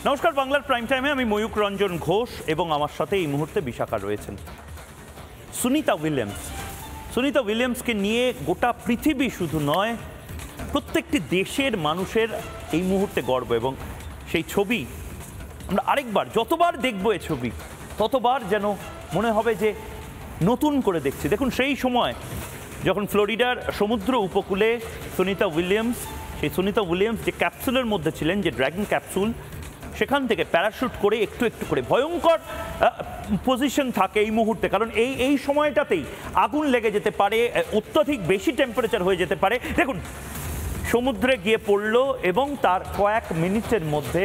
নমস্কার, বাংলার প্রাইম টাইমে আমি ময়ূক রঞ্জন ঘোষ এবং আমার সাথে এই মুহূর্তে বিশাখা রয়েছেন। সুনিতা উইলিয়ামসকে নিয়ে গোটা পৃথিবী শুধু নয়, প্রত্যেকটি দেশের মানুষের এই মুহূর্তে গর্ব, এবং সেই ছবি আমরা আরেকবার যতবার দেখব এই ছবি ততবার যেন মনে হবে যে নতুন করে দেখছি। দেখুন, সেই সময় যখন ফ্লোরিডার সমুদ্র উপকূলে সুনিতা উইলিয়ামস যে ক্যাপসুলের মধ্যে ছিলেন, যে ড্র্যাগন ক্যাপসুল, সেখান থেকে প্যারাশুট করে একটু একটু করে ভয়ঙ্কর পজিশন থাকে এই মুহূর্তে, কারণ এই সময়টাতেই আগুন লেগে যেতে পারে, অত্যধিক বেশি টেম্পারেচার হয়ে যেতে পারে। দেখুন, সমুদ্রে গিয়ে পড়লো এবং তার কয়েক মিনিটের মধ্যে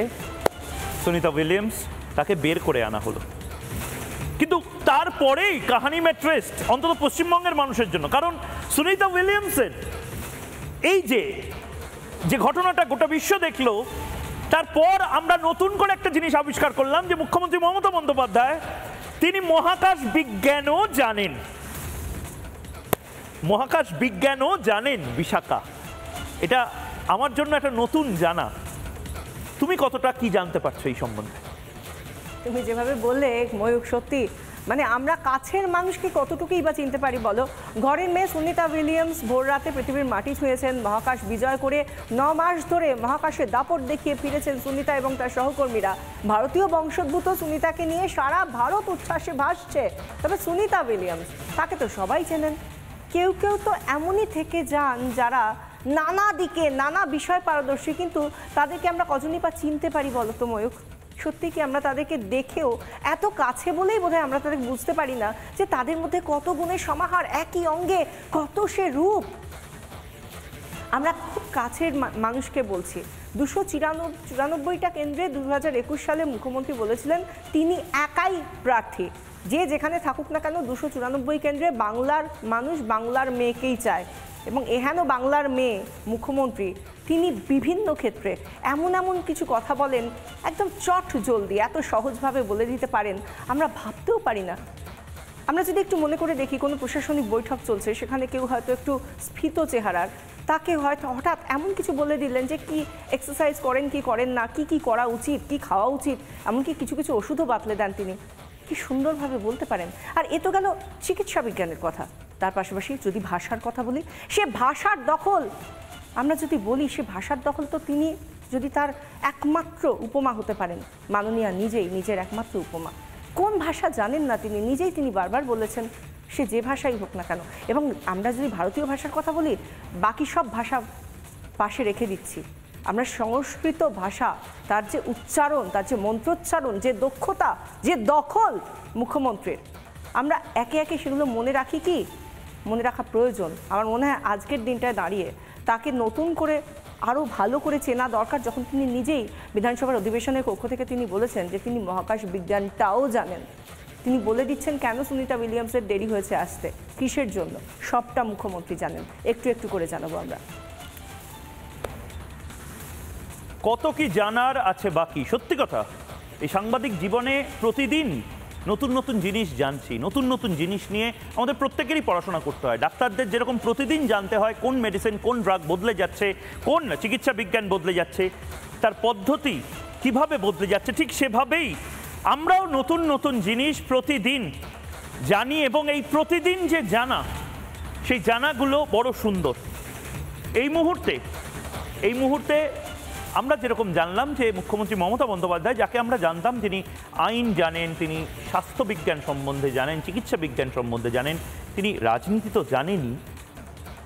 সুনিতা উইলিয়ামস তাকে বের করে আনা হলো। কিন্তু তারপরেই কাহানি মে টুইস্ট, অন্তত পশ্চিমবঙ্গের মানুষের জন্য, কারণ সুনিতা উইলিয়ামসের এই যে ঘটনাটা গোটা বিশ্ব দেখলো, তারপর আমরা নতুন করে একটা জিনিস আবিষ্কার করলাম যে মুখ্যমন্ত্রী মমতা বন্দ্যোপাধ্যায় তিনি মহাকাশ বিজ্ঞানও জানেন। বিশাখা, এটা আমার জন্য একটা নতুন জানা। তুমি কতটা কি জানতে পারছো এই সম্বন্ধে? তুমি যেভাবে বললে ময়ূক, সত্যি মানে আমরা কাছের মানুষকে কতটুকুই বা চিনতে পারি বলো। ঘরের মেয়ে সুনিতা উইলিয়ামস ভোর রাতে পৃথিবীর মাটি ছুঁয়েছেন, মহাকাশ বিজয় করে 9 মাস ধরে মহাকাশে দাপট দেখিয়ে ফিরেছেন সুনিতা এবং তার সহকর্মীরা। ভারতীয় বংশোদ্ভূত সুনিতাকে নিয়ে সারা ভারত উচ্ছ্বাসে ভাসছে। তবে সুনিতা উইলিয়ামস, তাকে তো সবাই চেনেন। কেউ কেউ তো এমনই থেকে যান যারা নানা দিকে নানা বিষয় পারদর্শী, কিন্তু তাদেরকে আমরা কজনই বা চিনতে পারি বলো তো ময়ূক? সত্যি কি আমরা তাদেরকে দেখেও এত কাছে বলেই বোধহয় আমরা তাদের বুঝতে পারি না যে তাদের মধ্যে কত গুণের সমাহার, একই অঙ্গে কত সে রূপ। আমরা খুব কাছের মানুষকে বলছি। 294টা কেন্দ্রে 2021 সালে মুখ্যমন্ত্রী বলেছিলেন তিনি একাই প্রার্থী। যে যেখানে থাকুক না কেন 294 কেন্দ্রে বাংলার মানুষ বাংলার মেয়েকেই চায়, এবং এহেন বাংলার মেয়ে মুখ্যমন্ত্রী তিনি বিভিন্ন ক্ষেত্রে এমন কিছু কথা বলেন, একদম চট জলদি এত সহজভাবে বলে দিতে পারেন, আমরা ভাবতেও পারি না। আমরা যদি একটু মনে করে দেখি, কোনো প্রশাসনিক বৈঠক চলছে, সেখানে কেউ হয়তো একটু স্ফীত চেহারার, তাকে হয়তো হঠাৎ এমন কিছু বলে দিলেন যে কি এক্সারসাইজ করেন কি করেন না, কি করা উচিত, কি খাওয়া উচিত, এমনকি কিছু ওষুধও বাতলে দেন তিনি। কি সুন্দরভাবে বলতে পারেন। আর এ তো গেল চিকিৎসা বিজ্ঞানের কথা। তার পাশাপাশি যদি ভাষার কথা বলি, সে ভাষার দখল, আমরা যদি বলি সে ভাষার দখল, তো তিনি যদি তার একমাত্র উপমা হতে পারেন, মাননীয়া নিজের একমাত্র উপমা। কোন ভাষা জানেন না তিনি নিজেই, তিনি বারবার বলেছেন, সে যে ভাষাই হোক না কেন। এবং আমরা যদি ভারতীয় ভাষার কথা বলি, বাকি সব ভাষা পাশে রেখে দিচ্ছি, আমরা সংস্কৃত ভাষা, তার যে উচ্চারণ, তার যে মন্ত্রোচ্চারণ, যে দক্ষতা, যে দখল মুখ্যমন্ত্রীর, আমরা একে একে সেগুলো মনে রাখি কি? মনে রাখা প্রয়োজন। আমার মনে হয় আজকের দিনটায় দাঁড়িয়ে তাকে নতুন করে আরও ভালো করে চেনা দরকার, যখন তিনি নিজেই বিধানসভার অধিবেশনের কক্ষ থেকে তিনি বলেছেন যে তিনি মহাকাশ বিজ্ঞানটাও জানেন। তিনি বলে দিচ্ছেন কেন সুনিতা উইলিয়ামসের দেরি হয়েছে আসতে, কিসের জন্য, সবটা মুখ্যমন্ত্রী জানেন। একটু করে জানাবো আমরা। কত কি জানার আছে বাকি। সত্যি কথা, এই সাংবাদিক জীবনে প্রতিদিন নতুন জিনিস জানছি, নতুন জিনিস নিয়ে আমাদের প্রত্যেকেরই পড়াশোনা করতে হয়। ডাক্তারদের যেরকম প্রতিদিন জানতে হয় কোন মেডিসিন, কোন ড্রাগ বদলে যাচ্ছে, কোন চিকিৎসা বিজ্ঞান বদলে যাচ্ছে, তার পদ্ধতি কিভাবে বদলে যাচ্ছে, ঠিক সেভাবেই আমরাও নতুন জিনিস প্রতিদিন জানি, এবং এই প্রতিদিন যে জানা, সেই জানাগুলো বড় সুন্দর। এই মুহূর্তে আমরা যেরকম জানলাম যে মুখ্যমন্ত্রী মমতা বন্দ্যোপাধ্যায়, যাকে আমরা জানতাম তিনি আইন জানেন, তিনি স্বাস্থ্যবিজ্ঞান সম্বন্ধে জানেন, চিকিৎসা বিজ্ঞান সম্বন্ধে জানেন, তিনি রাজনীতি তো জানেনই,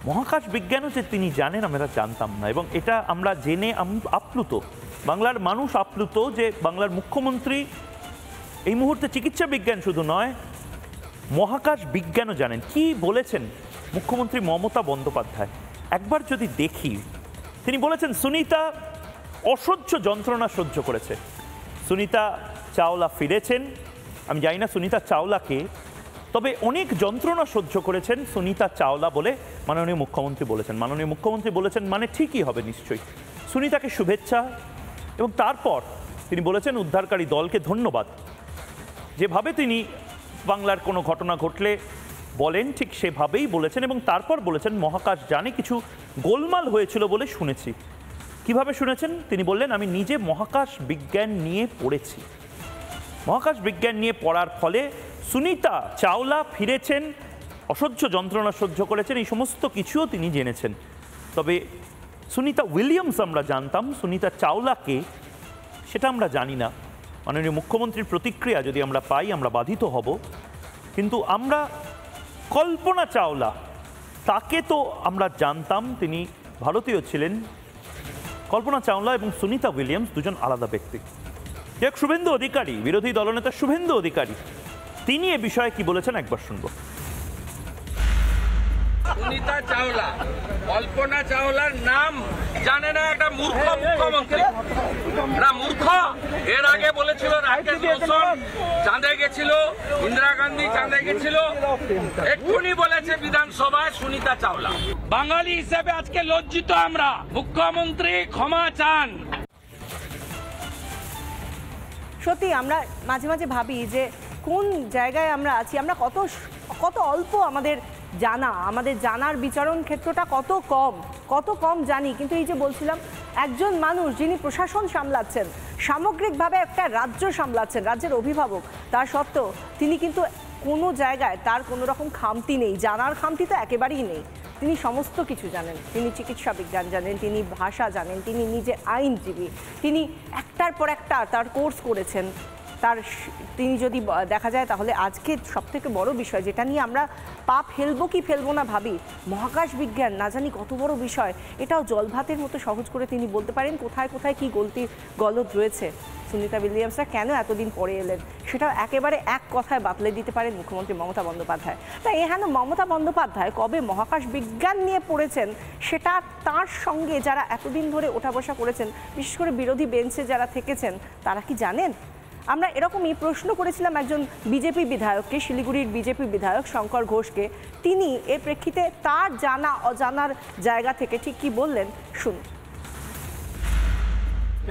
মহাকাশ বিজ্ঞানও যে তিনি জানেন আমরা জানতাম না। এবং এটা আমরা জেনে আপ্লুত, বাংলার মানুষ আপ্লুত যে বাংলার মুখ্যমন্ত্রী এই মুহূর্তে চিকিৎসা বিজ্ঞান শুধু নয়, মহাকাশ বিজ্ঞানও জানেন। কি বলেছেন মুখ্যমন্ত্রী মমতা বন্দ্যোপাধ্যায় একবার যদি দেখি, তিনি বলেছেন সুনিতা অসহ্য যন্ত্রণা সহ্য করেছে। সুনিতা চাওলা ফিরেছেন, আমি জানি না সুনিতা চাওলাকে, তবে অনেক যন্ত্রণা সহ্য করেছেন সুনিতা চাওলা বলে মাননীয় মুখ্যমন্ত্রী বলেছেন। মাননীয় মুখ্যমন্ত্রী বলেছেন মানে ঠিকই হবে নিশ্চয়ই। সুনিতাকে শুভেচ্ছা, এবং তারপর তিনি বলেছেন উদ্ধারকারী দলকে ধন্যবাদ। যেভাবে তিনি বাংলার কোনো ঘটনা ঘটলে বলেন ঠিক সেভাবেই বলেছেন, এবং তারপর বলেছেন মহাকাশ জানে কিছু গোলমাল হয়েছিল বলে শুনেছি। কিভাবে শুনেছেন? তিনি বললেন, আমি নিজে মহাকাশ বিজ্ঞান নিয়ে পড়েছি। মহাকাশ বিজ্ঞান নিয়ে পড়ার ফলে সুনিতা চাওলা ফিরেছেন, অসহ্য যন্ত্রণা সহ্য করেছেন, এই সমস্ত কিছুও তিনি জেনেছেন। তবে সুনিতা উইলিয়ামস আমরা জানতাম, সুনিতা চাওলাকে সেটা আমরা জানি না। মাননীয় মুখ্যমন্ত্রীর প্রতিক্রিয়া যদি আমরা পাই আমরা বাধিত হব, কিন্তু আমরা কল্পনা চাওলা তাকে তো আমরা জানতাম, তিনি ভারতীয় ছিলেন। কল্পনা চাওলা এবং সুনিতা উইলিয়ামস দুজন আলাদা ব্যক্তি। এক শুভেন্দু অধিকারী, বিরোধী দলনেতা শুভেন্দু অধিকারী, তিনি এ বিষয়ে কি বলেছেন একবার শুনবো। সুনিতা চাওলা, কল্পনা চাওলার নাম জানে না একটা মূর্খ মুখ্যমন্ত্রী। না মূর্খ, এর আগে বলেছিল রাকেশ রোশন চাঁদে গেছিল, ইন্দিরা গান্ধী চাঁদে গেছিল, এক্ষুনি বলেছে বিধানসভায় সুনিতা চাওলা। বাঙালি হিসেবে আজকে লজ্জিত আমরা। মুখ্যমন্ত্রী ক্ষমা চান। সত্যি আমরা মাঝে মাঝে ভাবি যে কোন জায়গায় আমরা আছি, আমরা কত অল্প আমাদের জানা, আমাদের জানার বিচরণ ক্ষেত্রটা কত কম জানি। কিন্তু এই যে বলছিলাম, একজন মানুষ যিনি প্রশাসন সামলাচ্ছেন, সামগ্রিকভাবে একটা রাজ্য সামলাচ্ছেন, রাজ্যের অভিভাবক, তার সত্ত্বেও তিনি কিন্তু কোনো জায়গায় তার কোনো রকম খামতি নেই, জানার খামতি তো একেবারেই নেই। তিনি সমস্ত কিছু জানেন, তিনি চিকিৎসা বিজ্ঞান জানেন, তিনি ভাষা জানেন, তিনি নিজে আইনজীবী, তিনি একটার পর একটা তার কোর্স করেছেন। তিনি যদি দেখা যায় তাহলে আজকে সবথেকে বড় বিষয় যেটা নিয়ে আমরা পা ফেলবো কি ফেলবো না ভাবি, মহাকাশ বিজ্ঞান না জানি কত বড় বিষয়, এটাও জলভাতের মতো সহজ করে তিনি বলতে পারেন কোথায় কোথায় কি গলদ রয়েছে। সুনিতা উইলিয়ামসরা কেন এতদিন পরে এলেন সেটাও একেবারে এক কথায় বাতলে দিতে পারেন মুখ্যমন্ত্রী মমতা বন্দ্যোপাধ্যায়। তাই এখানে মমতা বন্দ্যোপাধ্যায় কবে মহাকাশ বিজ্ঞান নিয়ে পড়েছেন সেটা তার সঙ্গে যারা এতদিন ধরে ওঠা বসা করেছেন, বিশেষ করে বিরোধী বেঞ্চে যারা থেকেছেন, তারা কি জানেন? আমরা এরকমই প্রশ্ন করেছিলাম একজন বিজেপি বিধায়ককে, শিলিগুড়ির বিজেপি বিধায়ক শঙ্কর ঘোষকে। তিনি এর প্রেক্ষিতে তার জানা অজানার জায়গা থেকে ঠিক কি বললেন শুনুন।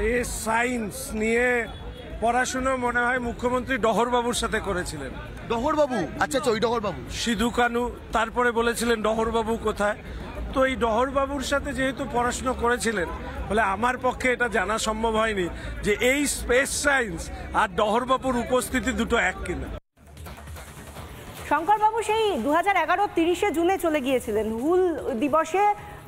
এই সায়েন্স নিয়ে পড়াশুনো মনে হয় মুখ্যমন্ত্রী ডহরবাবুর সাথে করেছিলেন। ডহরবাবু? আচ্ছা, ওই ডহরবাবু। সিধু কানু তারপরে বলেছিলেন ডহরবাবু কোথায়। তো এই ডহরবাবুর সাথে যেহেতু পড়াশুনো করেছিলেন, বলে আমার পক্ষে এটা জানা সম্ভব হয়নি যে এই স্পেস সায়েন্স আর ডহরবাবুর উপস্থিতি দুটো এক কিনা। শঙ্করবাবু সেই 2011 30 জুনে চলে গিয়েছিলেন হুল দিবসে।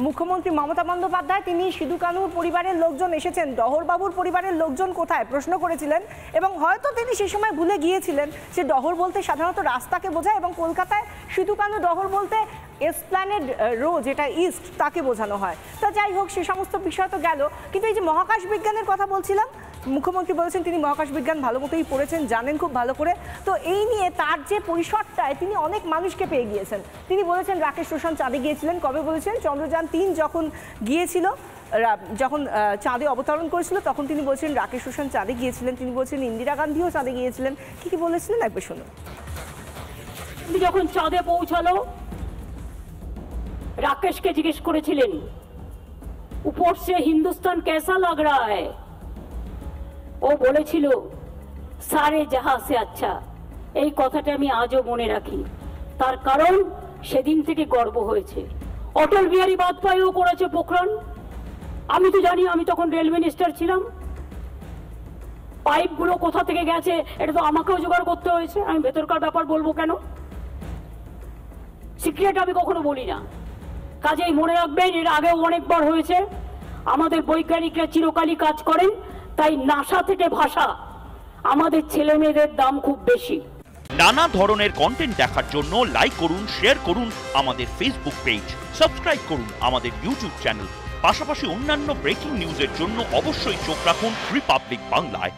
মুখ্যমন্ত্রী মমতা বন্দ্যোপাধ্যায় তিনি সিধু কানুর পরিবারের লোকজন এসেছেন, ডহরবাবুর পরিবারের লোকজন কোথায় প্রশ্ন করেছিলেন। এবং হয়তো তিনি সেই সময় ভুলে গিয়েছিলেন যে ডহর বলতে সাধারণত রাস্তাকে বোঝায়, এবং কলকাতায় সিধু কানু ডহর বলতে এসপ্ল্যানেড রো যেটা ইস্ট তাকে বোঝানো হয়। তা যাই হোক, সে সমস্ত বিষয় তো গেল। কিন্তু এই যে মহাকাশ বিজ্ঞানের কথা বলছিলাম, মুখ্যমন্ত্রী বলেছেন তিনি মহাকাশ বিজ্ঞান ভালো মতোই পড়েছেন, জানেন খুব ভালো করে। তো এই নিয়ে তার যে পরিসরটায় তিনি অনেক মানুষকে পেয়ে গিয়েছেন। তিনি বলেছেন রাকেশ রোশন চাঁদে গিয়েছিলেন, কবে বলেছেন? চন্দ্রযান 3 যখন গিয়েছিল, যখন চাঁদে অবতরণ করেছিল তখন তিনি বলছেন রাকেশ রোশন চাঁদে গিয়েছিলেন। তিনি বলছেন ইন্দিরা গান্ধীও চাঁদে গিয়েছিলেন। কি বলেছিলেন একবার শুনুন। যখন চাঁদে পৌঁছালো, राकेश के जिज्ञेस करेছিলেন ऊपर से हिंदुस्तान कैसा लग रहा है। ও বলেছিল সারে জাহাঁ সে আচ্ছা। এই কথাটা আমি আজও মনে রাখি, তার কারণ সেদিন থেকে গর্ব হয়েছে। অটল বিহারী বাজপেয়ীও করেছে পোখরান। আমি তো জানি, আমি তখন রেল মিনিস্টার ছিলাম। পাইপগুলো কোথা থেকে গেছে এটা তো আমাকেও জোগাড় করতে হয়েছে। আমি ভেতরকার ব্যাপার বলবো কেন? সিক্রেট আমি কখনো বলি না। কাজেই মনে রাখবেন, এর আগেও অনেকবার হয়েছে। আমাদের বৈজ্ঞানিকরা চিরকালই কাজ করেন, তাই নাসা থেকে ভাষা আমাদের ছেলে মেয়েদের দাম খুব বেশি। নানা ধরনের কন্টেন্ট দেখার জন্য লাইক করুন, শেয়ার করুন আমাদের ফেসবুক পেজ, সাবস্ক্রাইব করুন আমাদের ইউটিউব চ্যানেল। পাশাপাশি অন্যান্য ব্রেকিং নিউজের জন্য অবশ্যই চোখ রাখুন রিপাবলিক বাংলায়।